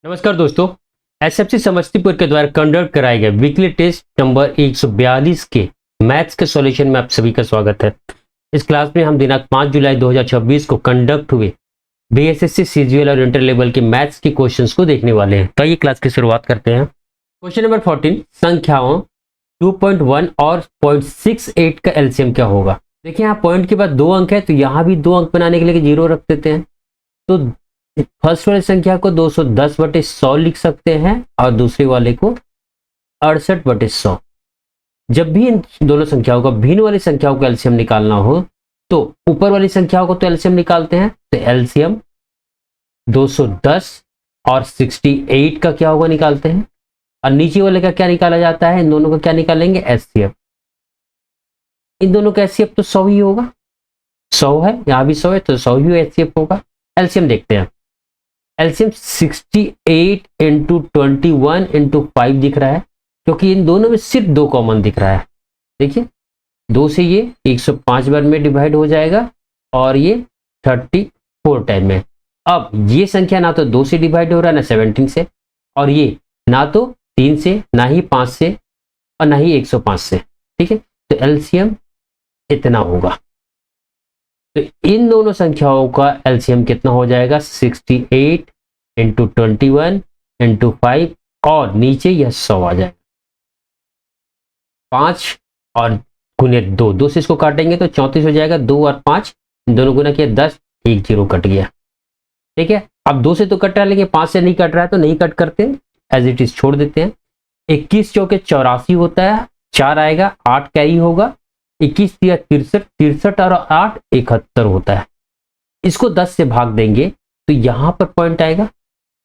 नमस्कार दोस्तों। एसएफसी समस्तीपुर के द्वारा कंडक्ट कराए गए वीकली टेस्ट नंबर 142 के मैथ्स के सॉल्यूशन में आप सभी का स्वागत है। इस क्लास में हम दिनांक 5 जुलाई 2026 को कंडक्ट हुए बीएसएससी सीजीएल और इंटर लेवल के मैथ्स के क्वेश्चंस को देखने वाले हैं। तो ये क्लास की शुरुआत करते हैं। क्वेश्चन नंबर 14, संख्याओं 2.1 और 0.68 का एलसीएम क्या होगा। देखिए यहाँ पॉइंट के बाद 2 अंक है, तो यहाँ भी 2 अंक बनाने के लिए 0 रख देते हैं। तो फर्स्ट वाली संख्या को 210/100 लिख सकते हैं और दूसरे वाले को 68/100। जब भी इन दोनों संख्याओं का भिन्न वाली संख्याओं का एलसीएम निकालना हो तो ऊपर वाली संख्याओं को तो एलसीएम निकालते हैं, तो एलसीएम 210 और 68 का क्या होगा निकालते हैं, और नीचे वाले का क्या निकाला जाता है, इन दोनों का क्या निकालेंगे, एचसीएफ। इन दोनों का एचसीएफ तो 100 ही होगा, 100 है, यहाँ भी 100 है तो 100 ही एचसीएफ होगा। एलसीएम देखते हैं। एलसीएम 68 इंटू 21 इंटू 5 दिख रहा है, क्योंकि इन दोनों में सिर्फ 2 कॉमन दिख रहा है। देखिए 2 से ये 105 बार में डिवाइड हो जाएगा और ये 34 टाइम में। अब ये संख्या ना तो 2 से डिवाइड हो रहा है ना 17 से, और ये ना तो 3 से, ना ही 5 से और ना ही 105 से। ठीक है, तो एलसीएम इतना होगा। तो इन दोनों संख्याओं का एलसीएम कितना हो जाएगा, 68 इंटू 21 इंटू 5 और नीचे यह 100 आ जाएगा। 5 और गुने 2, 2 से इसको काटेंगे तो 34 हो जाएगा। 2 और 5 दोनों गुना किया 10, 1 0 कट गया। ठीक है, अब 2 से तो कट रहा है लेकिन 5 से नहीं कट रहा है, तो नहीं कट करते, एज इट इज छोड़ देते हैं। 21 चौके 84 होता है, 4 आएगा, 8 कैरी होगा, 21 या 63, 63 और 8 71 होता है। इसको 10 से भाग देंगे तो यहां पर पॉइंट आएगा।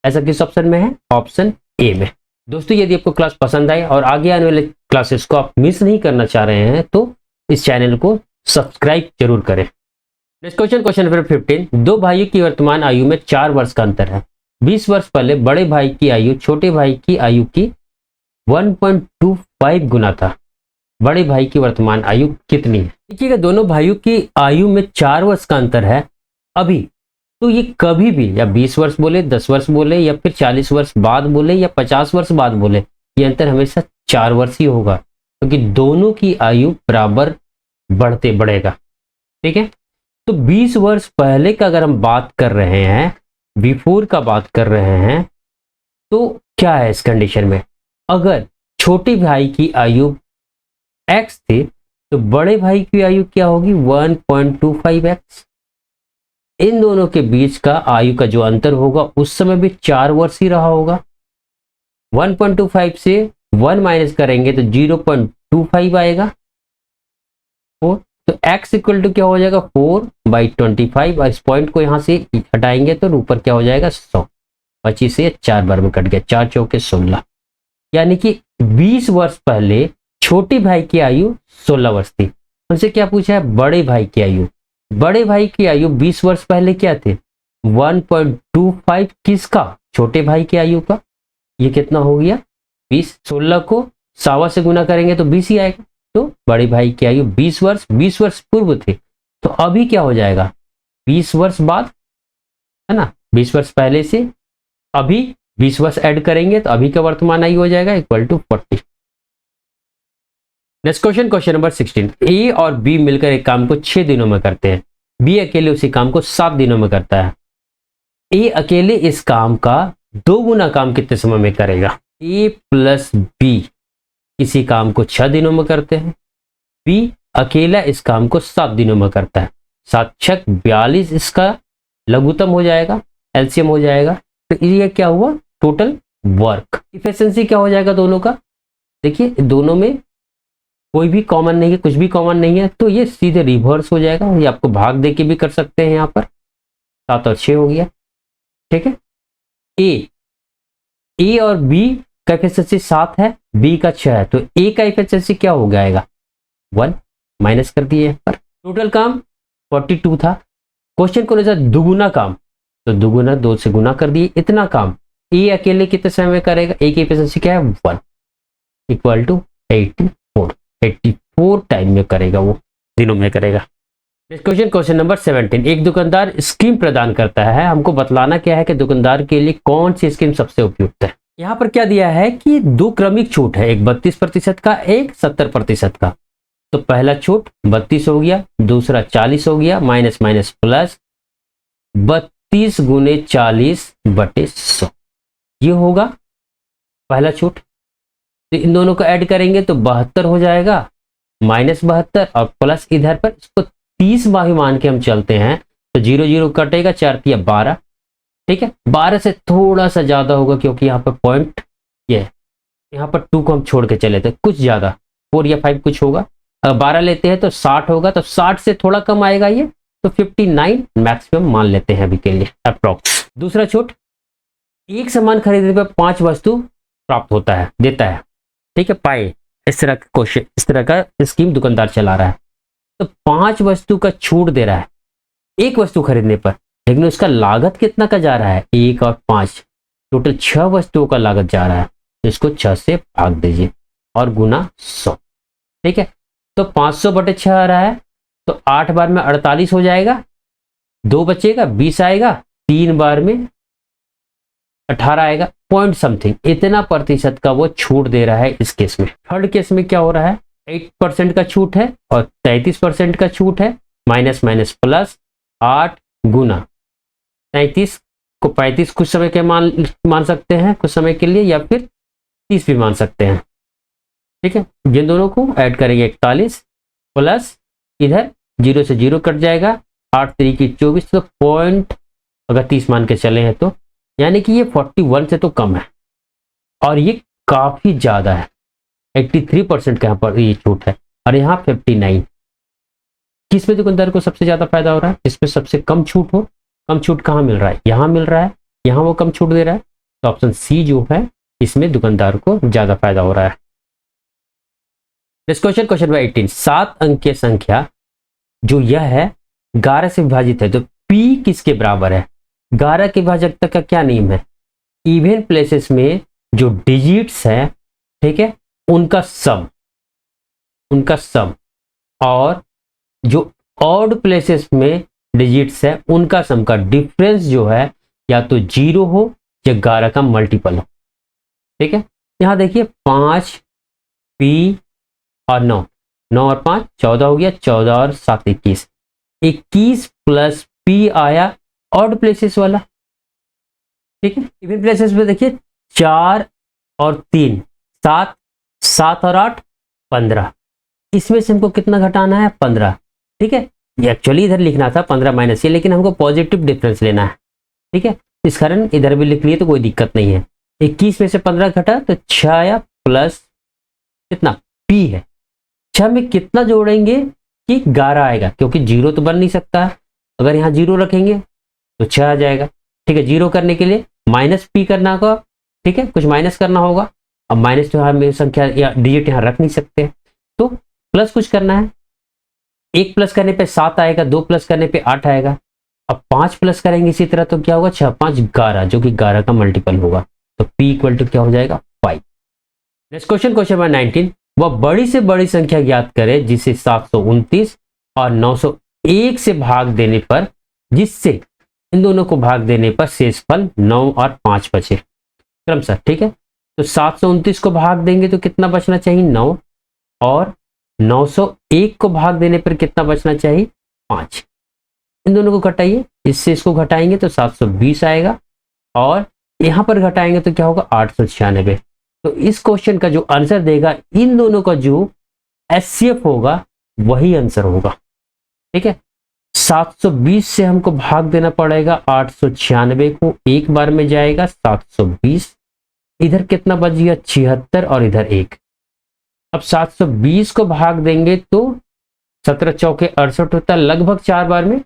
ऐसा किस ऑप्शन में है, ऑप्शन ए में। दोस्तों यदि आपको क्लास पसंद आए और आगे आने वाले क्लासेस को आप मिस नहीं करना चाह रहे हैं तो इस चैनल को सब्सक्राइब जरूर करें। नेक्स्ट क्वेश्चन, क्वेश्चन नंबर 15, 2 भाइयों की वर्तमान आयु में 4 वर्ष का अंतर है। 20 वर्ष पहले बड़े भाई की आयु छोटे भाई की आयु की 1.25 गुना था। बड़े भाई की वर्तमान आयु कितनी है। देखिएगा दोनों भाइयों की आयु में 4 वर्ष का अंतर है अभी, तो ये कभी भी या 20 वर्ष बोले, 10 वर्ष बोले, या फिर 40 वर्ष बाद बोले, या 50 वर्ष बाद बोले, ये अंतर हमेशा 4 वर्ष ही होगा, क्योंकि दोनों की आयु बराबर बढ़ते बढ़ेगा। ठीक है, तो 20 वर्ष पहले का अगर हम बात कर रहे हैं, बिफोर का बात कर रहे हैं, तो क्या है इस कंडीशन में, अगर छोटे भाई की आयु x थी तो बड़े भाई की आयु क्या होगी, 1.25x। इन दोनों के बीच का आयु का जो अंतर होगा उस समय भी 4 वर्ष ही रहा होगा। 1.25 से 1 माइनस करेंगे तो 0.25 आएगा, 4। तो x इक्वल टू क्या हो जाएगा, 4/25, और इस पॉइंट को यहां से हटाएंगे तो ऊपर क्या हो जाएगा, 100। 25 से 4 बार में कट गया, 4 चौके 16, यानी कि 20 वर्ष पहले छोटे भाई की आयु 16 वर्ष थी। उनसे क्या पूछा है, बड़े भाई की आयु। बड़े भाई की आयु 20 वर्ष पहले क्या थे, 1.25 किसका, छोटे भाई की आयु का। ये कितना हो गया, 20। 16 को 100 से गुना करेंगे तो 20 ही आएगा। तो बड़े भाई की आयु 20 वर्ष पूर्व थे, तो अभी क्या हो जाएगा, 20 वर्ष बाद, है ना, 20 वर्ष पहले से अभी 20 वर्ष ऐड करेंगे तो अभी का वर्तमान आयु हो जाएगा equal to 40। Next question, question number 16, A और बी मिलकर एक काम को 6 दिनों में करते हैं, बी अकेले उसी काम को 7 दिनों में करता है। ए अकेले इस काम का 2 गुना काम कितने समय में करेगा। ए प्लस बी इसी काम को 6 दिनों में करते हैं, बी अकेला इस काम को 7 दिनों में करता है। 7 6 42 इसका लघुत्तम हो जाएगा, एलसीएम हो जाएगा। तो ये क्या हुआ, टोटल वर्क। इफिशिएंसी क्या हो जाएगा दोनों का, देखिए दोनों में कोई भी कॉमन नहीं है, कुछ भी कॉमन नहीं है, तो ये सीधे रिवर्स हो जाएगा। ये आपको भाग दे के भी कर सकते हैं, यहाँ पर 7 और 6 हो गया। ठीक है, ए और बी का एफिशिएंसी 7 है, बी का 6 है, तो ए का एफिशिएंसी क्या हो जाएगा, 1 माइनस कर दिए पर। टोटल काम 42 था। क्वेश्चन को लेकर दुगुना काम, तो दुगुना 2 से गुना कर दिए। इतना काम ए अकेले कितने समय में करेगा, ए की एफिशिएंसी क्या है, 1 इक्वल टू 84 टाइम में करेगा, वो दिनों में करेगा। Question question number 17। एक दुकानदार स्कीम प्रदान करता है, हमको बतलाना क्या है कि दुकानदार के लिए कौन सी स्कीम सबसे उपयुक्त है। यहाँ पर क्या दिया है कि दो क्रमिक छूट है, एक 32% का, एक 70% का। तो पहला छूट 32 हो गया, दूसरा 40 हो गया, माइनस माइनस प्लस 32 गुने 40/100 ये होगा पहला छूट। तो इन दोनों को ऐड करेंगे तो 72 हो जाएगा, माइनस 72 और प्लस इधर पर इसको 30 बाही मान के हम चलते हैं तो 0 0 कटेगा, 4 तिया 12। ठीक है, 12 से थोड़ा सा ज्यादा होगा क्योंकि यहाँ पर पॉइंट ये है, यहाँ पर 2 को हम छोड़ के चले थे, कुछ ज्यादा 4 या 5 कुछ होगा। अगर 12 लेते हैं तो 60 होगा, तो 60 से थोड़ा कम आएगा ये, तो 59 मैक्सिमम मान लेते हैं अभी के लिए अप्रोक्स। दूसरा छूट, एक सामान खरीदने पर 5 वस्तु प्राप्त होता है, देता है। ठीक है, पाए इस तरह का क्वेश्चन, इस तरह का स्कीम दुकानदार चला रहा है। तो 5 वस्तु का छूट दे रहा है एक वस्तु खरीदने पर, लेकिन उसका लागत कितना का जा रहा है, 1 और 5, टोटल 6 वस्तुओं का लागत जा रहा है। तो इसको 6 से भाग दीजिए और गुना 100। ठीक है, तो 500/6 आ रहा है, तो 8 बार में 48 हो जाएगा, 2 बचेगा 20 आएगा, 3 बार में 18 आएगा, पॉइंट समथिंग इतना प्रतिशत का वो छूट दे रहा है इस केस में। थर्ड केस में क्या हो रहा है, 8% का छूट है और 33% का छूट है, माइनस माइनस प्लस 8 गुना 33 को 35 कुछ समय के मान सकते हैं, कुछ समय के लिए, या फिर 30 भी मान सकते हैं। ठीक है, जिन दोनों को ऐड करेंगे 41 प्लस इधर 0 से 0 कट जाएगा, 8 3 24, तो पॉइंट अगर 30 मान के चले हैं तो यानी कि ये 41 से तो कम है और ये काफी ज्यादा है। 83% का यहाँ पर ये छूट है और यहाँ 59। किसमें दुकानदार को सबसे ज्यादा फायदा हो रहा है, जिसमें सबसे कम छूट हो। कम छूट कहाँ मिल रहा है, यहाँ मिल रहा है, यहाँ वो कम छूट दे रहा है, तो ऑप्शन सी जो है इसमें दुकानदार को ज्यादा फायदा हो रहा है। Question number 18। 7 अंक की संख्या जो यह है 11 से विभाजित है, तो P किसके बराबर है। 11 के भाजकता का क्या नियम है, इवन प्लेसेस में जो डिजिट्स है, ठीक है, उनका सम और जो ऑड प्लेसेस में डिजिट्स है उनका सम का डिफरेंस जो है या तो 0 हो या 11 का मल्टीपल हो। ठीक है, यहां देखिए 5 P और 9, 9 और 5 14 हो गया, 14 और 7 21, 21 प्लस P आया ऑड प्लेसेस वाला। ठीक है, इवन प्लेसेस में देखिए 4 और 3 7, 7 और 8 15, इसमें से हमको कितना घटाना है, 15। ठीक है, ये एक्चुअली इधर लिखना था 15 माइनस ये, लेकिन हमको पॉजिटिव डिफरेंस लेना है। ठीक है, इस कारण इधर भी लिख लिए तो कोई दिक्कत नहीं है। 21 में से 15 घटा तो 6 आया, प्लस कितना P है, 6 में कितना जोड़ेंगे कि 11 आएगा, क्योंकि 0 तो बन नहीं सकता, अगर यहाँ 0 रखेंगे तो 6 आ जाएगा। ठीक है, 0 करने के लिए माइनस P करना होगा। ठीक है, कुछ माइनस करना होगा, अब माइनस तो हम संख्या या डिजिट यहाँ रख नहीं सकते, तो प्लस कुछ करना है। 1 प्लस करने पे 7 आएगा, 2 प्लस करने पे 8 आएगा, अब 5 प्लस करेंगे इसी तरह तो क्या होगा, 6 5 11, जो कि 11 का मल्टीपल होगा, तो P इक्वल टू क्या हो जाएगा 5। Next question number 19। वह बड़ी से बड़ी संख्या ज्ञात करे जिसे 729 और 901 से भाग देने पर, जिससे इन दोनों को भाग देने पर शेषफल 9 और 5 बचे क्रमशः। ठीक है, तो 729 को भाग देंगे तो कितना बचना चाहिए, 9, और 901 को भाग देने पर कितना बचना चाहिए, 5। इन दोनों को घटाइए, इससे इसको घटाएंगे तो 720 आएगा, और यहां पर घटाएंगे तो क्या होगा 896। तो इस क्वेश्चन का जो आंसर देगा, इन दोनों का जो एचसीएफ होगा वही आंसर होगा। ठीक है, 720 से हमको भाग देना पड़ेगा 896 को, एक बार में जाएगा 720, इधर कितना बच गया 76 और इधर 1। अब 720 को भाग देंगे तो 17 चौके 68 होता है, लगभग 4 बार में,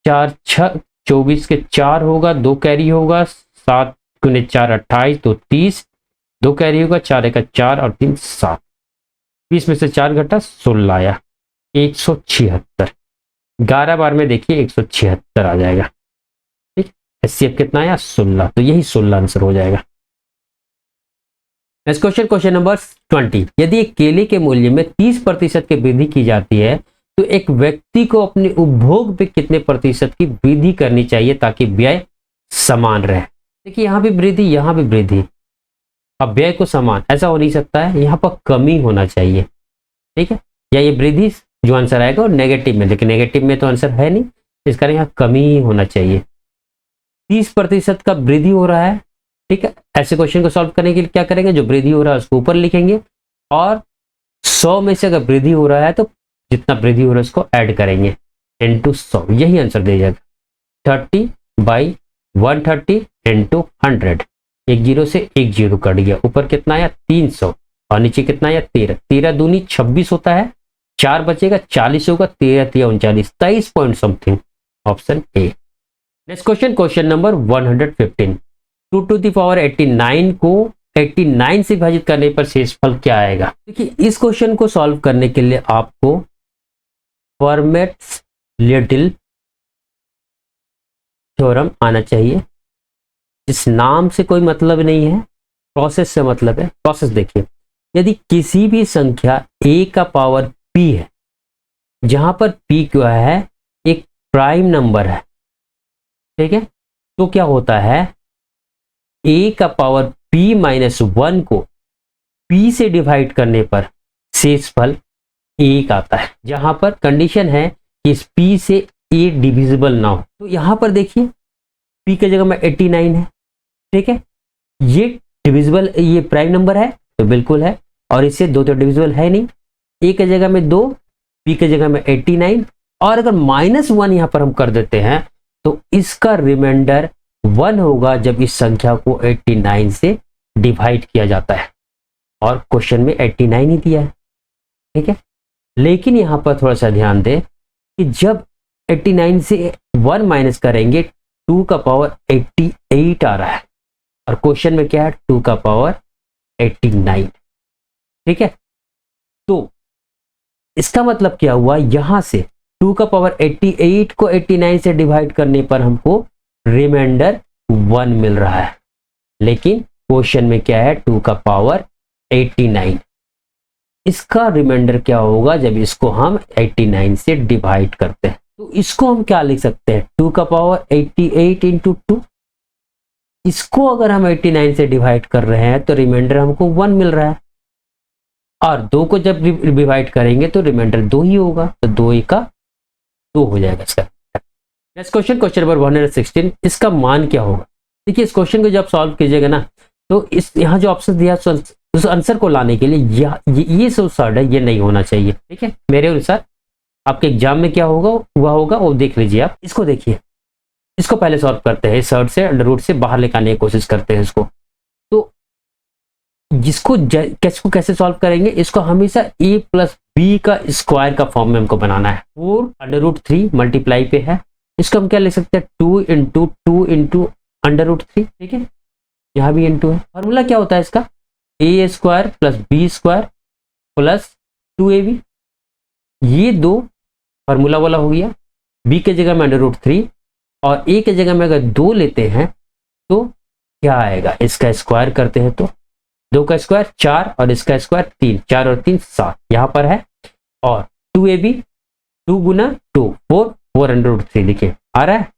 4 6 24 के 4 होगा, 2 कैरी होगा, 7 गुने 4 28, तो 30, 2 कैरी होगा, 4 एक 4 और 3 7, 20 में से 4 घटा 16 आया, 176। 11 बार में देखिए 176 आ जाएगा। ठीक, एचसीएफ कितना आया 16, तो यही 16 आंसर हो जाएगा। Next question number 20। यदि एक केले के मूल्य में 30% की वृद्धि की जाती है तो एक व्यक्ति को अपने उपभोग पे कितने प्रतिशत की वृद्धि करनी चाहिए ताकि व्यय समान रहे। देखिए यहाँ भी वृद्धि, यहाँ भी वृद्धि, अब व्यय को समान ऐसा हो नहीं सकता है, यहाँ पर कमी होना चाहिए, ठीक है। या ये वृद्धि जो आंसर आएगा वो नेगेटिव में, लेकिन नेगेटिव में तो आंसर है नहीं, इस कारण यहाँ कमी ही होना चाहिए। 30% का वृद्धि हो रहा है, ठीक है। ऐसे क्वेश्चन को सॉल्व करने के लिए क्या करेंगे, जो वृद्धि हो रहा है उसको ऊपर लिखेंगे और 100 में से अगर वृद्धि हो रहा है तो जितना वृद्धि हो रहा है उसको ऐड करेंगे इनटू 100, यही आंसर दे जाएगा। 30/130 इनटू 100, एक जीरो से एक जीरो कट गया, ऊपर कितना आया 300 और नीचे कितना आया 13, 13 दूनी 26 होता है, 4 बचेगा 40 होगा, 13 3 39, 23 point something, option A. Next question, question number 115, 2 to the power 89 को 89 से विभाजित करने पर शेषफल क्या आएगा। देखिए इस क्वेश्चन को सॉल्व करने के लिए आपको फॉर्मेट्स लिटिल थ्योरम आना चाहिए। इस नाम से कोई मतलब नहीं है, प्रोसेस से मतलब है। प्रोसेस देखिए, यदि किसी भी संख्या a का पावर p है, जहां पर p क्या है, एक प्राइम नंबर है, ठीक है, तो क्या होता है, a का पावर p माइनस 1 को p से डिवाइड करने पर शेषफल 1 आता है, जहां पर कंडीशन है कि इस p से a डिविजिबल ना हो। तो यहां पर देखिए p की जगह में 89 है, ठीक है, ये डिविजिबल, ये प्राइम नंबर है तो बिल्कुल है, और इससे दो तो डिविजिबल है नहीं, a की जगह में 2, p की जगह में 89, और अगर -1 यहां पर हम कर देते हैं तो इसका रिमाइंडर 1 होगा जब इस संख्या को 89 से डिवाइड किया जाता है, और क्वेश्चन में 89 ही दिया है, ठीक है। लेकिन यहां पर थोड़ा सा ध्यान दें कि जब 89 से 1 माइनस करेंगे 2 का पावर 88 आ रहा है, और क्वेश्चन में क्या है 2 का पावर 89, ठीक है। तो इसका मतलब क्या हुआ, यहां से 2 का पावर 88 को 89 से डिवाइड करने पर हमको रिमाइंडर 1 मिल रहा है, लेकिन क्वेश्चन में क्या है 2 का पावर 89। इसका रिमाइंडर क्या होगा जब इसको हम 89 से डिवाइड करते हैं, तो इसको हम क्या लिख सकते हैं, 2 का पावर 88 इंटू 2। इसको अगर हम 89 से डिवाइड कर रहे हैं तो रिमाइंडर हमको 1 मिल रहा है, और 2 को जब डिवाइड करेंगे तो रिमाइंडर 2 ही होगा, तो 2 का 2 हो जाएगा इसका। नेक्स्ट क्वेश्चन, क्वेश्चन नंबर 116, इसका मान क्या होगा। देखिए इस क्वेश्चन को जब सॉल्व कीजिएगा ना, तो इस यहाँ जो ऑप्शन दिया उस आंसर को लाने के लिए ये जो सर्ड है ये नहीं होना चाहिए, ठीक है। मेरे अनुसार आपके एग्जाम में क्या होगा हुआ होगा वो देख लीजिए आप। इसको देखिए, इसको पहले सॉल्व करते हैं, सर्ड से अंडर रूट से बाहर लेकर की कोशिश करते हैं इसको। तो जिसको कैसे सॉल्व करेंगे, इसको हमेशा a प्लस बी का स्क्वायर का फॉर्म में हमको बनाना है। 4 अंडर रूट 3 मल्टीप्लाई पे है, इसको हम क्या लिख सकते हैं 2 इंटू 2 इंटू अंडर रूट 3, ठीक है। यहाँ भी इंटू है, फॉर्मूला क्या होता है इसका, a square plus B square plus 2ab, ये दो फार्मूला वाला हो गया। b के जगह में अंडर रूट 3 और a के जगह में अगर 2 लेते हैं तो क्या आएगा, इसका स्क्वायर करते हैं तो 2 का स्क्वायर 4 और इसका स्क्वायर 3, 4 और 3 7 यहाँ पर है, और 2ab 2 गुना 2 4 अंडर रूट 3 देखिए आ रहा है।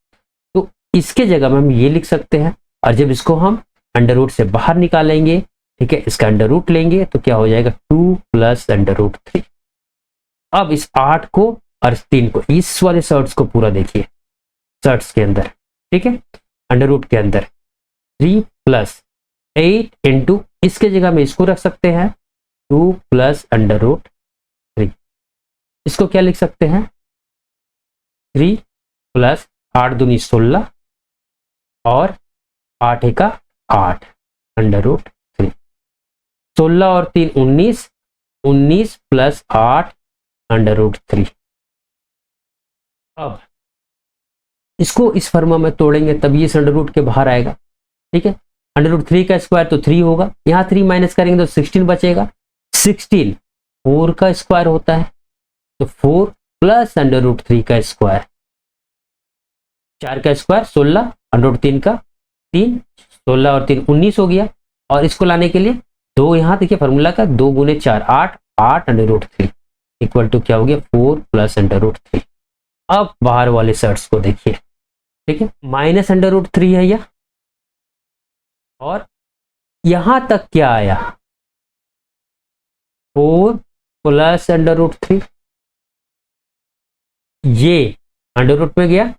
तो इसके जगह में हम ये लिख सकते हैं, और जब इसको हम अंडर रूट से बाहर निकालेंगे, ठीक है, इसका अंडर रूट लेंगे तो क्या हो जाएगा 2 प्लस अंडर रूट 3। अब इस 8 को और 3 को, इस वाले सर्ट्स को पूरा देखिए, सर्ट्स के अंदर, ठीक है, अंडर रूट के अंदर 3 प्लस 8 इंटू, इसके जगह में इसको रख सकते हैं 2 प्लस अंडर रूट 3। इसको क्या लिख सकते हैं 3 प्लस 8 दूनी 16 और 8 एका 8 अंडर रूट 3, 16 और 3 19, 19 प्लस 8 अंडर रूट 3। अब इसको इस फॉर्मूला में तोड़ेंगे तब ये अंडर रूट के बाहर आएगा, ठीक है। अंडर रूट 3 का स्क्वायर तो 3 होगा, यहाँ 3 माइनस करेंगे तो 16 बचेगा, 16 4 का स्क्वायर होता है, तो 4 प्लस अंडर रूट 3 का स्क्वायर, 4 का स्क्वायर 16, अंडर रूट 3 का 3, 16 और 3 19 हो गया, और इसको लाने के लिए 2 यहाँ देखिए फार्मूला का 2 गुने 4 8, 8 अंडर रूट 3, इक्वल टू क्या हो गया 4 प्लस अंडर रूट 3। अब बाहर वाले सर्ट्स को देखिए, ठीक है, माइनस अंडर रूट 3 है यह, और यहां तक क्या आया 4 प्लस अंडर रूट 3, ये अंडर रूट में गया,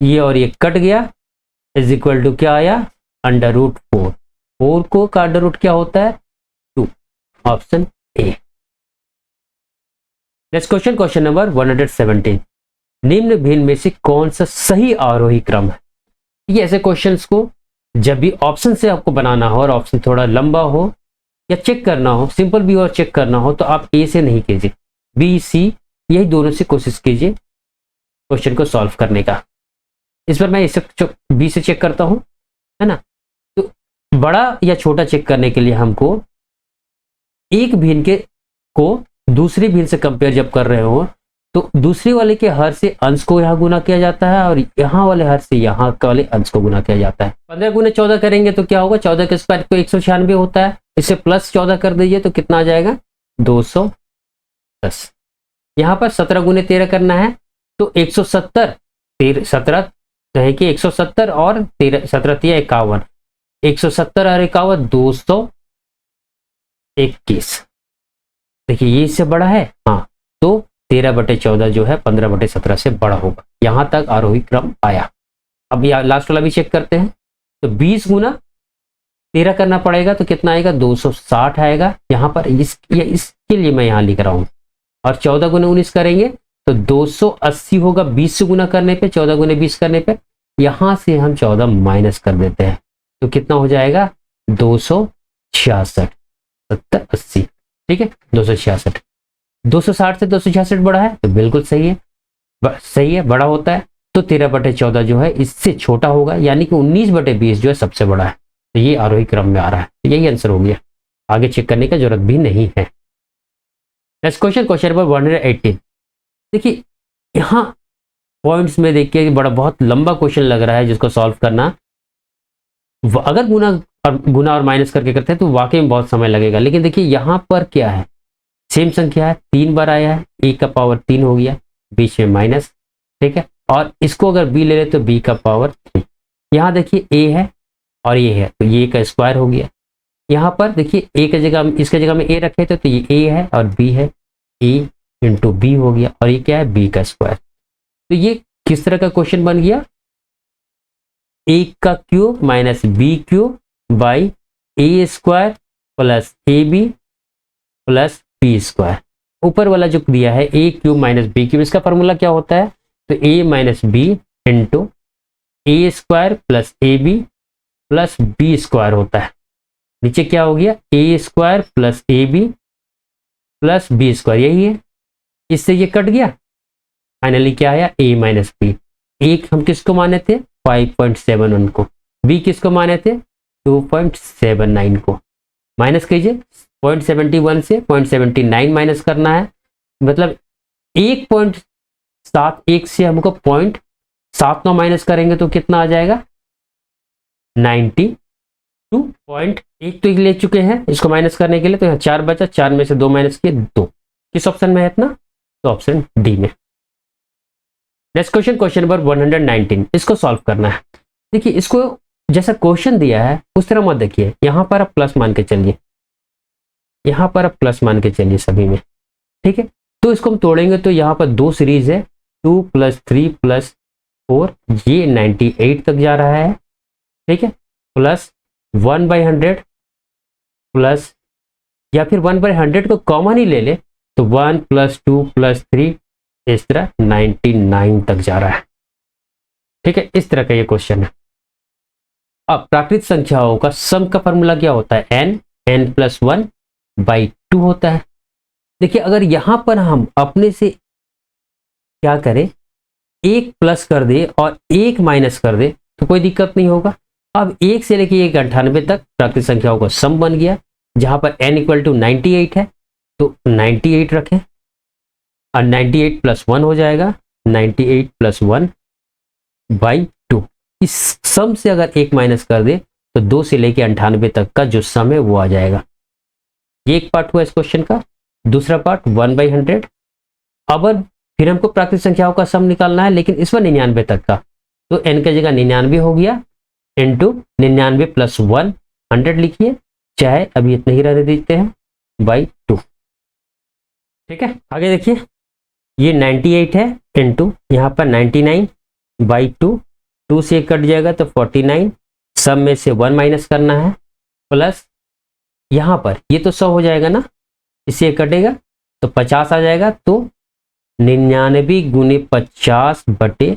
ये और ये कट गया, इज इक्वल टू क्या आया अंडर रूट 4। 4 को का अंडर रूट क्या होता है 2, option A. Next question, question number 117, निम्न भिन्न में से कौन सा सही आरोही क्रम है। ये ऐसे क्वेश्चंस को जब भी ऑप्शन से आपको बनाना हो और ऑप्शन थोड़ा लंबा हो या चेक करना हो, सिंपल भी और चेक करना हो, तो आप ए से नहीं कीजिए, बी सी यही दोनों से कोशिश कीजिए क्वेश्चन को सॉल्व करने का। इस बार मैं इसे बी से चेक करता हूं, है ना। तो बड़ा या छोटा चेक करने के लिए हमको एक भिन्न के को दूसरी भिन्न से कंपेयर जब कर रहे हो तो दूसरी वाले के हर से अंश को यहाँ गुना किया जाता है और यहाँ वाले हर से यहाँ वाले अंश को गुना किया जाता है। 15 गुना 14 करेंगे तो क्या होगा, 14 के स्क्वायर को 196 होता है, इसे प्लस 14 कर दीजिए तो कितना आ जाएगा 210। यहाँ पर 17 गुने 13 करना है तो 170, 17 कहें कि 170 और 13, 17 तिया 51, 170 और 51 221। देखिए ये इससे बड़ा है, हाँ, तो 13/14 जो है 15/17 से बड़ा होगा। यहां तक आरोही क्रम आया। अब यह लास्ट वाला भी चेक करते हैं, तो 20 गुना 13 करना पड़ेगा तो कितना आएगा 260 आएगा। यहाँ पर इसके लिए मैं यहाँ लिख रहा हूं, और 14 गुना 19 करेंगे तो 280 होगा 20 से गुना करने पे, 14 गुना 20 करने पे। यहां से हम 14 माइनस कर देते हैं तो कितना हो जाएगा 266, 70 80, ठीक है 266। 260 से 266 बड़ा है तो बिल्कुल सही है, सही है, बड़ा होता है। तो 13/14 जो है इससे छोटा होगा, यानी कि 19/20 जो है सबसे बड़ा है। तो ये आरोही क्रम में आ रहा है, तो यही आंसर हो गया, आगे चेक करने की जरूरत भी नहीं है। Next question, question number 118। देखिए यहाँ पॉइंट्स में देखिए बड़ा बहुत लंबा क्वेश्चन लग रहा है जिसको सॉल्व करना। अगर गुना और माइनस करके करते हैं तो वाकई में बहुत समय लगेगा, लेकिन देखिए यहाँ पर क्या है, सेम संख्या है, 3 बार आया है, a का पावर 3 हो गया, बीच में माइनस, ठीक है, और इसको अगर b ले ले तो b का पावर 3। यहाँ देखिए a है और ये है तो ये का स्क्वायर हो गया। यहाँ पर देखिए a की जगह, इसके जगह में a रखे थे तो ये a है और b है, a इंटू बी हो गया, और ये क्या है b का स्क्वायर। तो ये किस तरह का क्वेश्चन बन गया, a का cube minus B cube by A square plus A B plus B square. ऊपर वाला जो दिया है A cube minus B cube, इसका फॉर्मूला क्या होता है, तो A minus B into A square plus A B plus B square होता है। नीचे क्या हो गया A square plus A B plus B square, यही है, इससे ये कट गया, फाइनली क्या आया ए माइनस बी। एक हम किसको माने थे 5.71 को, बी किसको माने थे 2.79 को। माइनस कीजिए 0.71 से 0.79 माइनस करना है, मतलब 1.71 से हमको 0.79 माइनस करेंगे तो कितना आ जाएगा 92। एक तो ले चुके हैं इसको माइनस करने के लिए, तो यहाँ 4 बचा, 4 में से 2 माइनस किए 2। किस ऑप्शन में है इतना, तो ऑप्शन डी में। नेक्स्ट क्वेश्चन, क्वेश्चन नंबर 119, इसको सॉल्व करना है। देखिए इसको जैसा क्वेश्चन दिया है उस तरह मत देखिए, यहां पर आप प्लस मान के चलिए, यहां पर आप प्लस मान के चलिए सभी में, ठीक है। तो इसको हम तोड़ेंगे तो यहां पर 2 सीरीज है, 2 + 3 + 4, ये 98 तक जा रहा है, ठीक है, प्लस 1/100 प्लस, या फिर 1/100 को कॉमन ही ले ले तो 1 + 2 + 3, इस तरह 99 तक जा रहा है, ठीक है। इस तरह का ये क्वेश्चन है। अब प्राकृत संख्याओं का सम का फॉर्मूला क्या होता है, n+1/2 होता है। देखिए अगर यहां पर हम अपने से क्या करें, 1 प्लस कर दे और 1 माइनस कर दे तो कोई दिक्कत नहीं होगा। अब 1 से लेके 98 तक प्राकृत संख्याओं का सम बन गया, जहां पर n = 98 है तो 98 रखें, और 98 + 1 हो जाएगा, 98 + 1/2। इस सम से अगर 1 माइनस कर दे तो 2 से लेके 98 तक का जो सम है वो आ जाएगा। ये एक पार्ट हुआ इस क्वेश्चन का। दूसरा पार्ट 1/100, अब फिर हमको प्राकृतिक संख्याओं का सम निकालना है, लेकिन इसमें 99 तक का, तो n की जगह 99 हो गया इंटू 99 प्लस 1 100 लिखिए, चाहे अभी इतना ही रहने देते हैं बाई 2। ठीक है, आगे देखिए, ये 98 है इंटू यहाँ पर 99 बाई 2, 2 से कट जाएगा तो 49, सब में से 1 माइनस करना है, प्लस यहाँ पर ये तो 100 हो जाएगा ना, इससे कटेगा तो 50 आ जाएगा, तो 99 गुने 50 बटे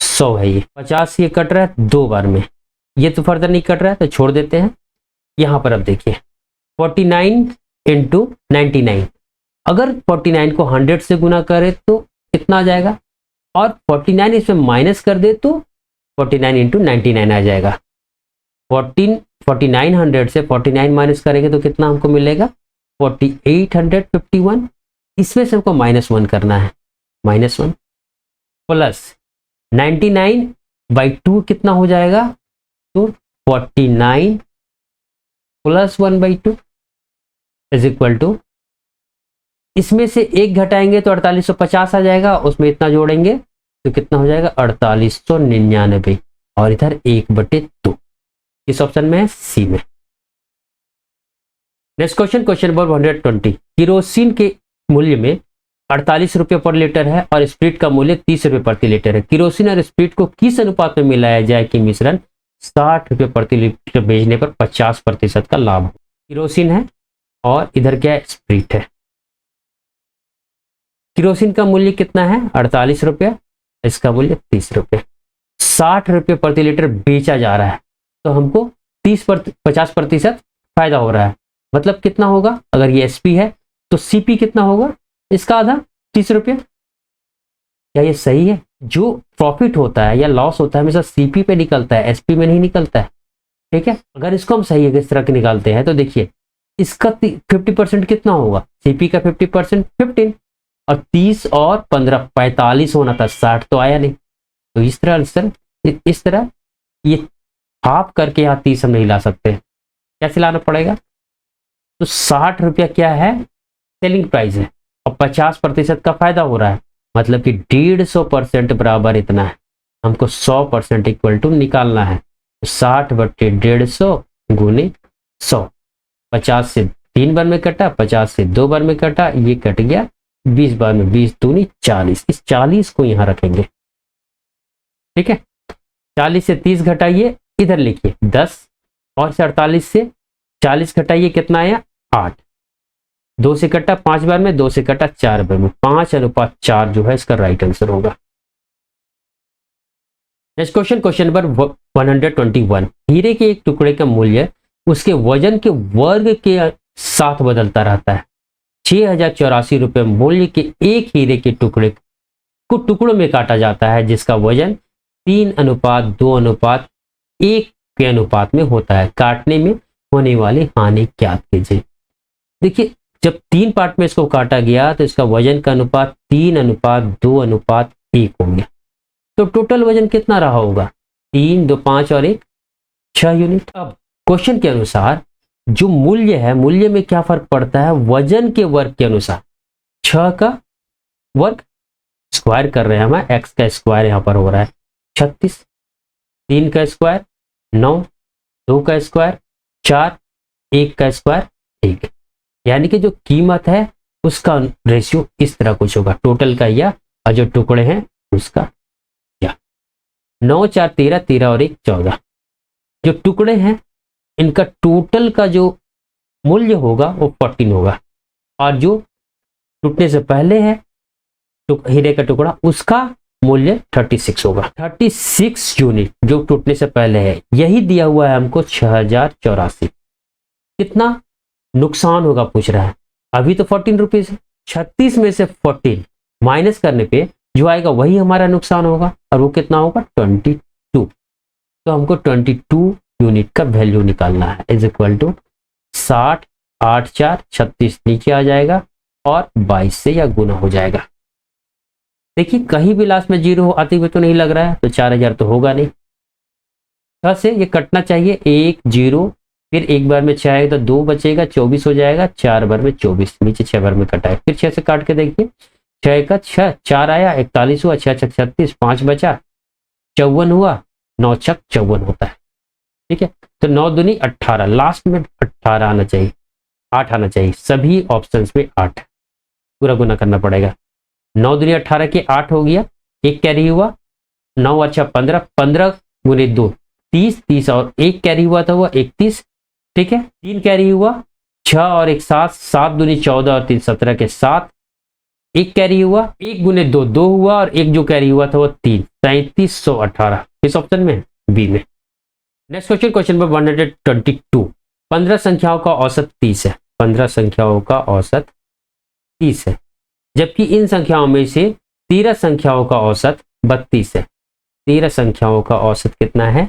100 है। ये 50 ये कट रहा है 2 बार में, ये तो फर्दर नहीं कट रहा है तो छोड़ देते हैं। यहाँ पर अब देखिए 49 इंटू 99, अगर 49 को 100 से गुना करें तो कितना आ जाएगा, और 49 इसमें माइनस कर दे तो 49 इंटू 99 आ जाएगा। 4900 से 49 माइनस करेंगे तो कितना हमको मिलेगा 4851, इसमें से हमको -1 करना है, -1 प्लस 99 बाई 2 कितना हो जाएगा, तो 49 plus 1 by 2 is equal to, इसमें से 1 घटाएंगे तो 4850 आ जाएगा, उसमें इतना जोड़ेंगे तो कितना हो जाएगा 4899, और इधर 1/2। इस ऑप्शन में है सी में। Next question, question number 120, kerosene के मूल्य में 48 रुपये पर लीटर है और स्प्रिट का मूल्य 30 रुपये प्रति लीटर है। केरोसिन और स्प्रिट को किस अनुपात में मिलाया जाए कि मिश्रण 60 रुपये प्रति लीटर बेचने पर 50% का लाभ हो। केरोसिन है और इधर क्या है, स्प्रिट है। केरोसिन का मूल्य कितना है 48 रुपये, इसका मूल्य 30 रुपये, 60 रुपये प्रति लीटर बेचा जा रहा है, तो हमको 50% फायदा हो रहा है। मतलब कितना होगा, अगर ये एसपी है तो सीपी कितना होगा, इसका आधा 30 रुपये। क्या ये सही है? जो प्रॉफिट होता है या लॉस होता है हमेशा सीपी पे निकलता है, एसपी में नहीं निकलता है। ठीक है, अगर इसको हम सही है इस तरह के निकालते हैं तो देखिए इसका 50% कितना होगा, सीपी का 50% 15, और 30 और 15 45 होना था, 60 तो आया नहीं, तो इस तरह ये हाफ करके यहाँ 30 हम नहीं ला सकते, कैसे लाना पड़ेगा, तो 60 रुपया क्या है सेलिंग प्राइस है और 50% का फायदा हो रहा है, मतलब कि 150% बराबर इतना है, हमको 100% इक्वल टू निकालना है। 60 बटे 150 गुने 100, 50 से 3 बार में कटा, 50 से 2 बार में कटा, ये कट गया 20 बार में, 20 दूनी 40, इस 40 को यहां रखेंगे। ठीक है, 40 से 30 घटाइए, इधर लिखिए 10, और 48 से 40 घटाइए कितना आया 8, 2 से कटा 5 बार में, 2 से कटा 4 बार में, 5:4 जो है इसका राइट आंसर होगा। नेक्स्ट क्वेश्चन, क्वेश्चन नंबर 121, हीरे के एक टुकड़े का मूल्य उसके वजन के वर्ग के साथ बदलता रहता है। 6084 रुपये मूल्य के एक हीरे के टुकड़े को टुकड़ों में काटा जाता है जिसका वजन 3:2:1 के अनुपात में होता है। काटने में होने वाली हानि ज्ञात कीजिए। देखिए जब 3 पार्ट में इसको काटा गया तो इसका वजन का अनुपात 3:2:1 हो गया, तो टोटल वजन कितना रहा होगा 3, 2, 5 और 1 6 यूनिट। अब क्वेश्चन के अनुसार जो मूल्य है, मूल्य में क्या फर्क पड़ता है, वजन के वर्ग के अनुसार। 6 का वर्ग स्क्वायर कर रहे हैं हम, x का स्क्वायर यहां पर हो रहा है 36, 3 का स्क्वायर 9, 2 का स्क्वायर 4, 1 का स्क्वायर 1, यानी कि जो कीमत है उसका रेशियो इस तरह कुछ होगा, टोटल का या और जो टुकड़े हैं उसका या। 9, 4, 13, 13 और 1 14, जो टुकड़े हैं इनका टोटल का जो मूल्य होगा वो 14 होगा, और जो टूटने से पहले है हीरे का टुकड़ा उसका मूल्य 36 होगा। 36 यूनिट जो टूटने से पहले है, यही दिया हुआ है हमको 6084। कितना नुकसान होगा पूछ रहा है, अभी तो 14 रुपीज है, 36 में से 14 माइनस करने पे जो आएगा वही हमारा नुकसान होगा, और वो कितना होगा 22। तो हमको 22 यूनिट का वैल्यू निकालना है, इज इक्वल टू 60 8 4 36 नीचे आ जाएगा और 22 से या गुना हो जाएगा। देखिए कहीं भी लास्ट में 0 आते हुए तो नहीं लग रहा है, तो 4000 तो होगा नहीं, 6 से ये कटना चाहिए, 1 0, फिर एक बार में 6 आएगा तो 2 बचेगा, 24 हो जाएगा, 4 बार में 24, नीचे 6 बार में कटा है, फिर 6 से काट के देखिए 6 का 6, 4 आया, 41 हुआ, 6 छक 36, 5 बचा, 54 हुआ, 9 छक 54 होता है। ठीक है, तो 9 दूनी 18, लास्ट में 18 आना चाहिए, 8 आना चाहिए, सभी ऑप्शंस में 8 पूरा गुना करना पड़ेगा। 9 दूनी 18 के 8 हो गया, एक कैरी हुआ, 9 अच्छा 15, 15 गुने 2 30, 30 और एक कैरी हुआ था, हुआ 31। ठीक है, 3 कैरी हुआ, 6 और 1 7, 7 दूनी 14 और 3 17 के 7, एक कैरी हुआ, 1 गुने 2 2 हुआ, और एक जो कैरी हुआ था वो 3, 3318 किस ऑप्शन में, बी में। Next question, question number 122। 15 संख्याओं का औसत 30 है, 15 संख्याओं का औसत 30 है, जबकि इन संख्याओं में से 13 संख्याओं का औसत 32 है। 13 संख्याओं का औसत कितना है,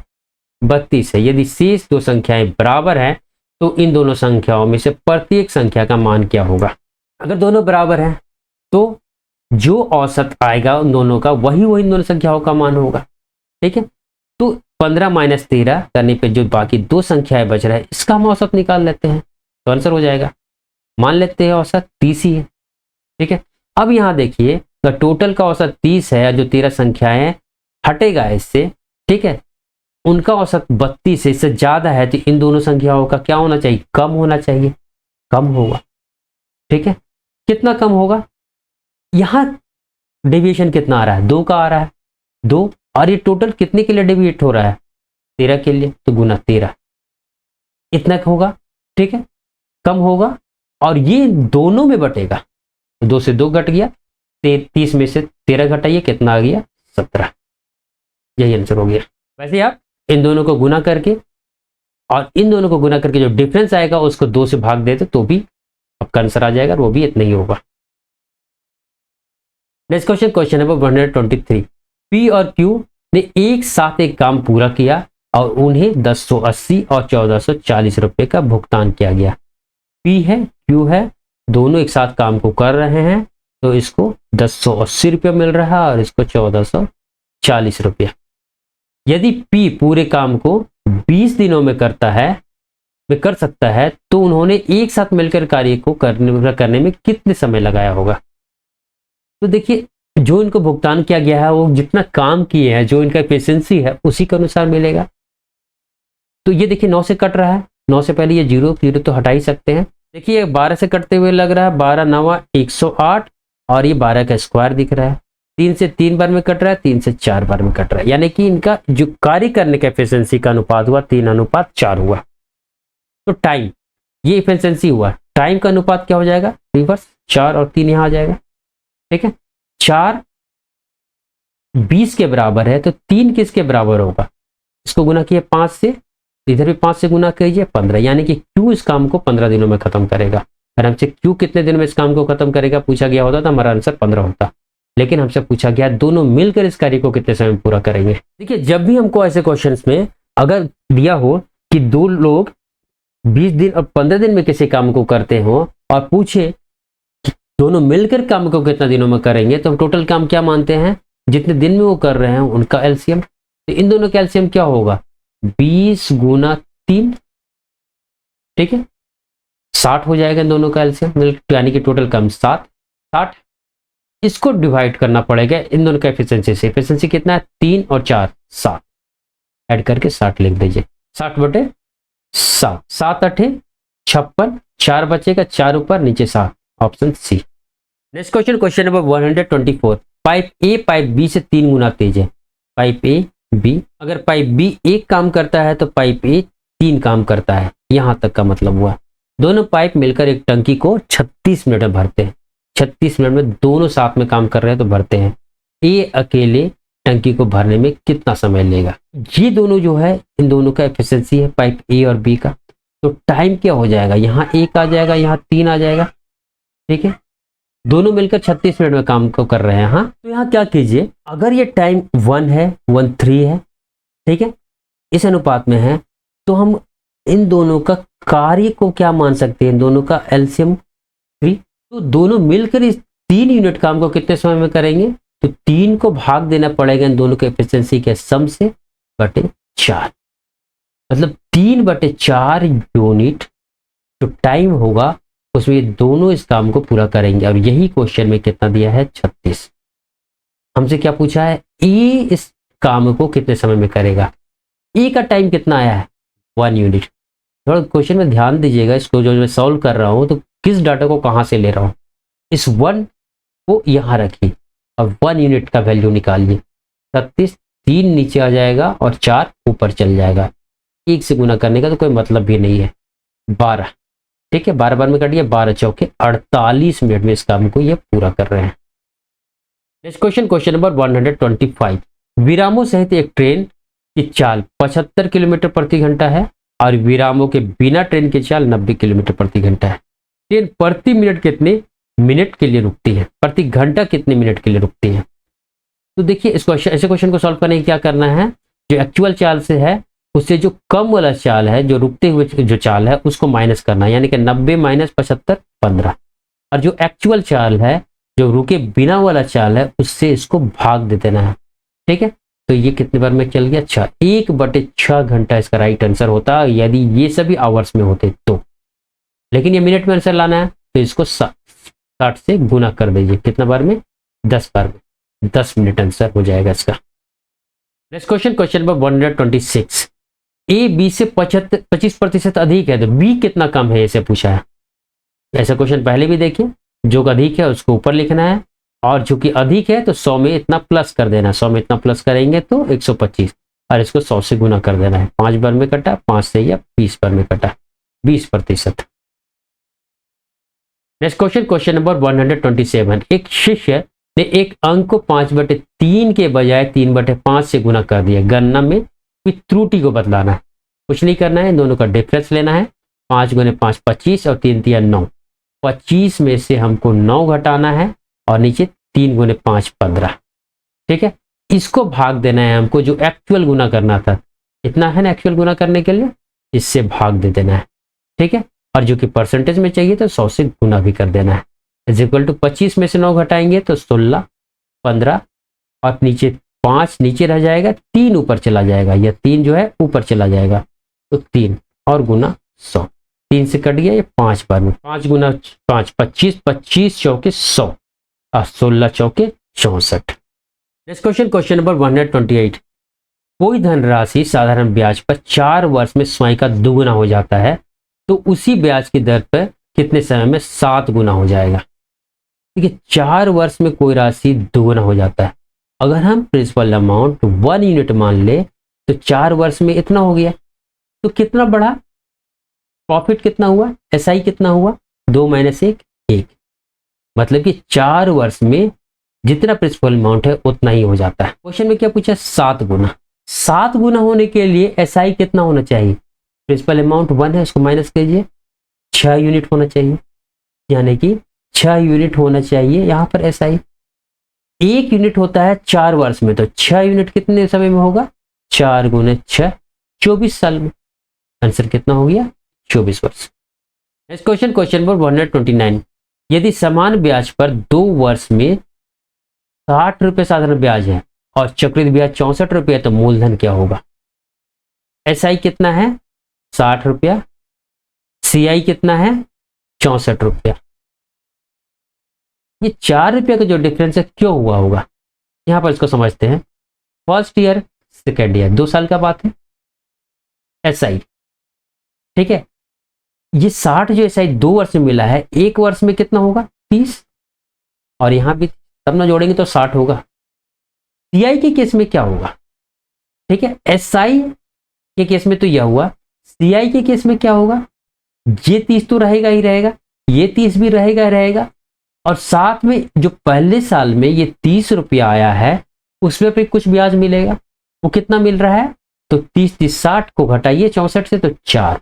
32 है। यदि शेष दो संख्याएं बराबर हैं तो इन दोनों संख्याओं में से प्रत्येक संख्या का मान क्या होगा। अगर दोनों बराबर हैं तो जो औसत आएगा उन दोनों का वही इन दोनों संख्याओं का मान होगा। ठीक है, तो 15 माइनस 13 करने पे जो बाकी दो संख्याएं बच रहा है इसका हम औसत निकाल लेते हैं तो आंसर हो जाएगा। मान लेते हैं औसत 30 ही है। ठीक है, अब यहां देखिए अगर टोटल का औसत 30 है, जो 13 संख्याएं हटेगा इससे, ठीक है, उनका औसत 32 है, इससे ज्यादा है, तो इन दोनों संख्याओं का क्या होना चाहिए, कम होना चाहिए, कम होगा। ठीक है, कितना कम होगा, यहां डेविएशन कितना आ रहा है, 2 का आ रहा है, 2, और ये टोटल कितने के लिए डेविएट हो रहा है, 13 के लिए, तो गुना 13 इतना होगा। ठीक है, कम होगा, और ये दोनों में बटेगा, 2 से 2 घट गया, 30 में से 13 घटाइए, कितना आ गया, 17। यही आंसर हो गया। वैसे आप इन दोनों को गुना करके और इन दोनों को गुना करके जो डिफरेंस आएगा उसको 2 से भाग देते तो भी आपका आंसर आ जाएगा, वो भी इतना ही होगा। Next question, question number 123। P और क्यू ने एक साथ एक काम पूरा किया और उन्हें 1080 और 1440 रुपए का भुगतान किया गया। पी है, क्यू है, दोनों एक साथ काम को कर रहे हैं, तो इसको 1080 रुपया मिल रहा है और इसको 1440 रुपया। यदि पी पूरे काम को 20 दिनों में कर सकता है तो उन्होंने एक साथ मिलकर कार्य को करने में कितने समय लगाया होगा। तो देखिए जो इनको भुगतान किया गया है वो जितना काम किए हैं, जो इनका एफिशिएंसी है उसी के अनुसार मिलेगा। तो ये देखिए 9 से कट रहा है, 9 से पहले ये 0 तो हटा ही सकते हैं। देखिए 12 से कटते हुए लग रहा है, 12 9 108 और ये 12 का स्क्वायर दिख रहा है। 3 से 3 बार में कट रहा है, 3 से 4 बार में कट रहा है, यानी कि इनका जो कार्य करने का एफिशिएंसी का अनुपात हुआ 3:4 हुआ। तो टाइम, ये एफिशिएंसी हुआ, टाइम का अनुपात क्या हो जाएगा, रिवर्स, 4 और 3 यहां आ जाएगा। ठीक है, 4 20 के बराबर है तो 3 किसके बराबर होगा, इसको गुना किए 5 से, इधर भी 5 से गुना कीजिए 15, यानी कि क्यू इस काम को 15 दिनों में खत्म करेगा। अगर हमसे क्यू कितने दिन में इस काम को खत्म करेगा पूछा गया होता तो हमारा आंसर 15 होता, लेकिन हमसे पूछा गया दोनों मिलकर इस कार्य को कितने समय में पूरा करेंगे। देखिए जब भी हमको ऐसे क्वेश्चंस में अगर दिया हो कि दो लोग 20 दिन और 15 दिन में किसी काम को करते हो और पूछे दोनों मिलकर काम को कितना दिनों में करेंगे, तो हम टोटल काम क्या मानते हैं, जितने दिन में वो कर रहे हैं उनका एलसीएम। तो इन दोनों का एलसीएम क्या होगा, 20 गुना 3, ठीक है, 60 हो जाएगा इन दोनों का एलसीएम, यानी कि टोटल काम 60। इसको डिवाइड करना पड़ेगा इन दोनों का एफिशिएंसी से। एफिशिएंसी कितना है, 3 और 4 7, ऐड करके 60 लिख दीजिए, 60/7, 7 8 56, 4 बचेगा, 4 ऊपर नीचे 7, option C. Next question, question number 124। Pipe A pipe B से 3 गुना तेज है। पाइप ए बी, अगर पाइप बी एक काम करता है तो पाइप ए 3 काम करता है, यहां तक का मतलब हुआ। दोनों पाइप मिलकर एक टंकी को 36 मिनट में भरते हैं। 36 मिनट में दोनों साथ में काम कर रहे हैं तो भरते हैं। ए अकेले टंकी को भरने में कितना समय लेगा। ये दोनों जो है इन दोनों का एफिशिएंसी है पाइप ए और बी का। तो टाइम क्या हो जाएगा, यहाँ 1 आ जाएगा, यहाँ 3 आ जाएगा। ठीक है, दोनों मिलकर 36 मिनट में काम को कर रहे हैं। हाँ, तो यहाँ क्या कीजिए, अगर ये टाइम 1 है 1 3 है, ठीक है, इस अनुपात में है, तो हम इन दोनों का कार्य को क्या मान सकते हैं, इन दोनों का एलसीएम 3। तो दोनों मिलकर इस 3 यूनिट काम को कितने समय में करेंगे, तो 3 को भाग देना पड़ेगा इन दोनों के एफिशिएंसी के सम से बटे 4, मतलब 3/4 यूनिट जो टाइम होगा उसमें ये दोनों इस काम को पूरा करेंगे। और यही क्वेश्चन में कितना दिया है, 36। हमसे क्या पूछा है, ए इस काम को कितने समय में करेगा। ए का टाइम कितना आया है, 1 यूनिट। थोड़ा क्वेश्चन में ध्यान दीजिएगा, इसको जो मैं सॉल्व कर रहा हूँ तो किस डाटा को कहाँ से ले रहा हूँ। इस 1 को यहाँ रखिए और 1 यूनिट का वैल्यू निकालिए। 36, 3 नीचे आ जाएगा और 4 ऊपर चल जाएगा। 1 से गुना करने का तो कोई मतलब भी नहीं है। 12, ठीक है, 12 बार में काटिए, 12 चौके 48 मिनट में इस काम को ये पूरा कर रहे हैं। Next question, question number 125। विरामों सहित एक ट्रेन की चाल 75 किलोमीटर प्रति घंटा है और विरामों के बिना ट्रेन की चाल 90 किलोमीटर प्रति घंटा है। ट्रेन प्रति मिनट कितने मिनट के लिए रुकती है, प्रति घंटा कितने मिनट के लिए रुकती है। तो देखिए इस क्वेश्चन, ऐसे क्वेश्चन को सॉल्व करने की क्या करना है, जो एक्चुअल चाल से है उससे जो कम वाला चाल है, जो रुकते हुए जो चाल है उसको माइनस करना है, यानी कि 90 माइनस 75 15। और जो एक्चुअल चाल है, जो रुके बिना वाला चाल है, उससे इसको भाग दे देना है। ठीक है, तो ये कितने बार में चल गया, 6। 1/6 घंटा इसका राइट आंसर होता है यदि ये सभी आवर्स में होते तो। लेकिन ये मिनट में आंसर लाना है तो इसको 60 से गुना कर दीजिए। कितना बार में, 10 बार में, 10 मिनट आंसर हो जाएगा इसका। Next question, question number 126। A B से 25% अधिक है तो बी कितना कम है, इसे पूछा है। ऐसा क्वेश्चन पहले भी देखिए, जो अधिक है उसको ऊपर लिखना है और जो कि अधिक है तो 100 में इतना प्लस कर देना। 100 में इतना प्लस करेंगे तो 125 और इसको 100 से गुना कर देना है। 5 बार में कटा, 5 से या 20 बार में कटा, 20%। Next question, question number 127। एक शिष्य ने एक अंक को 5/3 के बजाय 3/5 से गुना कर दिया। गणना में कोई त्रुटि को बदलाना है, कुछ नहीं करना है, दोनों का डिफरेंस लेना है। 5 गुने 5 25 और 3 3 9। 25 में से हमको 9 घटाना है और नीचे 3 गुने 5 15। ठीक है, इसको भाग देना है हमको, जो एक्चुअल गुना करना था इतना है ना एक्चुअल गुना करने के लिए, इससे भाग दे देना है। ठीक है, और जो कि परसेंटेज में चाहिए तो 100 से गुना भी कर देना है। इज इक्वल टू 25 में से 9 घटाएंगे तो 16 15 और नीचे 5 नीचे रह जाएगा, 3 ऊपर चला जाएगा, या 3 जो है ऊपर चला जाएगा तो 3 और गुना 100। 3 से कट गया, ये 5 बार में, 5 गुना 5 25, 25 चौके 100 और 16 चौके 64। Next question, question number 128। कोई धनराशि साधारण ब्याज पर 4 वर्ष में स्वयं का दुगुना हो जाता है तो उसी ब्याज की दर पर कितने समय में 7 गुना हो जाएगा। देखिए 4 वर्ष में कोई राशि दुगुना हो जाता है। अगर हम प्रिंसिपल अमाउंट 1 यूनिट मान ले तो 4 वर्ष में इतना हो गया, तो कितना बढ़ा, प्रॉफिट कितना हुआ, एसआई कितना हुआ, 2 - 1 1। मतलब कि 4 वर्ष में जितना प्रिंसिपल अमाउंट है उतना ही हो जाता है। क्वेश्चन में क्या पूछा, 7 गुना। 7 गुना होने के लिए एसआई कितना होना चाहिए, प्रिंसिपल अमाउंट 1 है उसको माइनस कीजिए, 6 यूनिट होना चाहिए, यानी कि 6 यूनिट होना चाहिए यहाँ पर एसआई। 1 यूनिट होता है 4 वर्ष में, तो 6 यूनिट कितने समय में होगा, 4 गुने 6 24 साल में। आंसर कितना हो गया, 24 वर्ष। Next question, question number 129। यदि समान ब्याज पर 2 वर्ष में 60 रुपये साधारण ब्याज है और चक्रवृद्धि ब्याज 64 रुपये है तो मूलधन क्या होगा। एसआई कितना है, 60 रुपया, सीआई कितना है, 64 रुपया। ये 4 रुपये का जो डिफरेंस है क्यों हुआ होगा, यहां पर इसको समझते हैं। फर्स्ट ईयर सेकेंड ईयर 2 साल का बात है एसआई। ठीक है, ये 60 जो एसआई 2 वर्ष में मिला है, 1 वर्ष में कितना होगा, 30, और यहां भी तब ना जोड़ेंगे तो 60 होगा। सीआई के केस में क्या होगा, ठीक है, एसआई के केस में तो यह हुआ, सीआई के केस में क्या होगा, ये 30 तो रहेगा ही रहेगा, ये 30 भी रहेगा ही रहेगा, और साथ में जो पहले साल में ये 30 रुपया आया है उसमें फिर कुछ ब्याज मिलेगा। वो कितना मिल रहा है, तो 30 30 60 को घटाइए 64 से तो 4।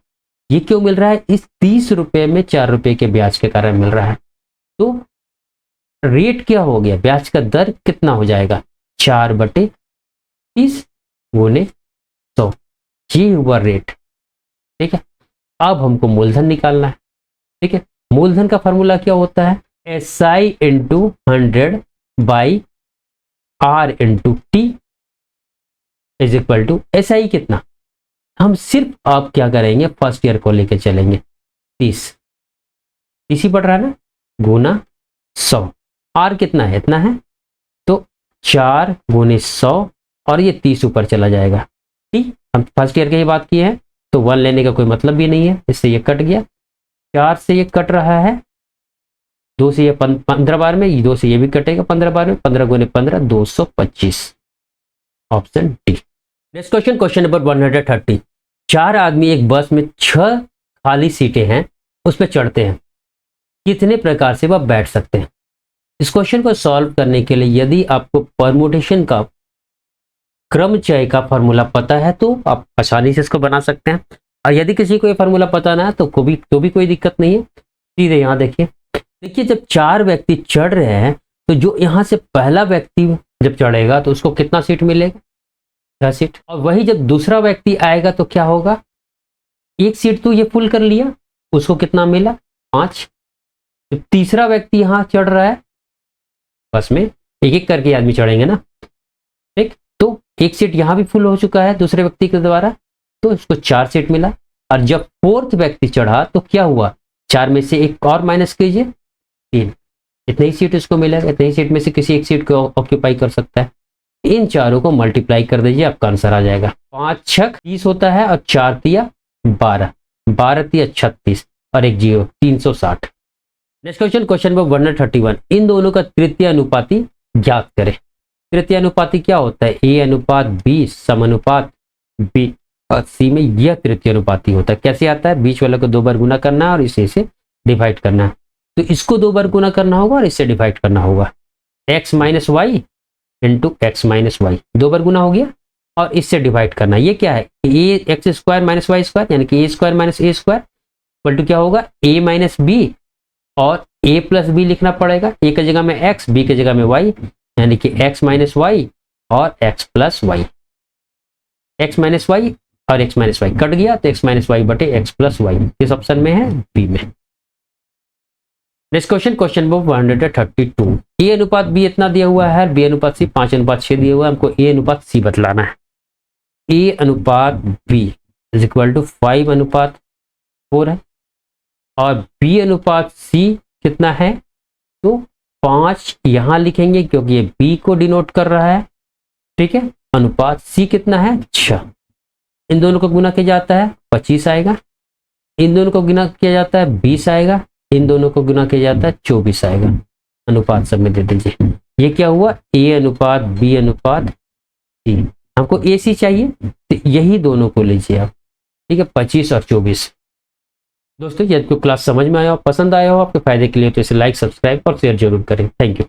ये क्यों मिल रहा है, इस 30 रुपये में 4 रुपये के ब्याज के कारण मिल रहा है। तो रेट क्या हो गया, ब्याज का दर कितना हो जाएगा, 4/30 गुने 100, ये हुआ रेट। ठीक है, अब हमको मूलधन निकालना है। ठीक है, मूलधन का फॉर्मूला क्या होता है, SI into 100 by R into T is equal to SI कितना, हम सिर्फ आप क्या करेंगे, फर्स्ट ईयर को लेके चलेंगे 30, इसी पड़ रहा है ना, गुना 100। आर कितना है, इतना है, तो 4 गुने 100 और ये 30 ऊपर चला जाएगा। ठीक, हम फर्स्ट ईयर की ही बात की है तो 1 लेने का कोई मतलब भी नहीं है, इससे ये कट गया। 4 से ये कट रहा है, 2 से ये 15 बार में, 2 से ये भी कटेगा 15 बार में, 15 गुने 15 225, option D. Next question, question number 130। 4 आदमी एक बस में 6 खाली सीटें हैं, उस पर चढ़ते हैं, कितने प्रकार से वह बैठ सकते हैं? इस क्वेश्चन को सॉल्व करने के लिए यदि आपको परमुटेशन का क्रमचय का फॉर्मूला पता है तो आप आसानी से इसको बना सकते हैं, और यदि किसी को ये फॉर्मूला पता ना है तो भी कोई दिक्कत नहीं है। सीधे यहाँ देखिए, जब 4 व्यक्ति चढ़ रहे हैं तो जो यहाँ से पहला व्यक्ति जब चढ़ेगा तो उसको कितना सीट मिलेगा, 6 सीट। और वही जब दूसरा व्यक्ति आएगा तो क्या होगा, 1 सीट तो ये फुल कर लिया, उसको कितना मिला, 5। जब तीसरा व्यक्ति यहाँ चढ़ रहा है बस में, एक एक करके आदमी चढ़ेंगे ना, ठीक, तो 1 सीट यहाँ भी फुल हो चुका है दूसरे व्यक्ति के द्वारा, तो इसको 4 सीट मिला। और जब 4th व्यक्ति चढ़ा तो क्या हुआ, 4 में से 1 और माइनस कीजिए, 3, इतनी ही सीट इसको मिलेगा। इतनी ही सीट में से किसी एक सीट को ऑक्यूपाई कर सकता है। इन चारों को मल्टीप्लाई कर दीजिए, आपका आंसर आ जाएगा। 5 छक 30 होता है और 4 तिया 12, 12 तिया 36 और 1 0, 360। Next question, question number 131। इन दोनों का तृतीय अनुपाती ज्ञात करें। तृतीय अनुपाती क्या होता है, ए अनुपात बी समानुपात बी और सी में यह तृतीय अनुपाती होता है। कैसे आता है, बीच वाले को 2 बार गुना करना है और इसे से डिवाइड करना है। तो इसको 2 बार गुना करना होगा और इससे डिवाइड करना होगा। x minus Y into X minus Y, 2 बार गुना हो गया और इससे डिवाइड करना। ये क्या है, A X square minus Y square, यानी कि A square minus A square equal to क्या होगा, ए माइनस बी और ए प्लस बी लिखना पड़ेगा। ए की जगह में एक्स, बी की जगह में वाई, यानी कि एक्स माइनस वाई और x plus y. X minus y और एक्स माइनस वाई कट गया तो एक्स माइनस वाई बटे एक्स प्लस वाई, किस ऑप्शन में है, बी में। Next question, question number 132। A अनुपात बी इतना दिया हुआ है, बी अनुपात सी 5:6 दिया हुआ है, हमको ए अनुपात सी बतलाना है। ए अनुपात बी इज इक्वल टू 5:4 है और बी अनुपात सी कितना है, तो 5 यहां लिखेंगे क्योंकि ये बी को डिनोट कर रहा है, ठीक है। अनुपात सी कितना है, 6। इन दोनों को गुना किया जाता है 25 आएगा, इन दोनों को गुना किया जाता है 20 आएगा, इन दोनों को गुना किया जाता है 24 आएगा। अनुपात सब में दे दीजिए। ये क्या हुआ, ए अनुपात बी अनुपात सी। हमको ए सी चाहिए तो यही दोनों को लीजिए आप, ठीक है, 25 और 24। दोस्तों यदि आपको क्लास समझ में आया हो, पसंद आया हो आपके फायदे के लिए, तो इसे लाइक, सब्सक्राइब और शेयर जरूर करें। Thank you.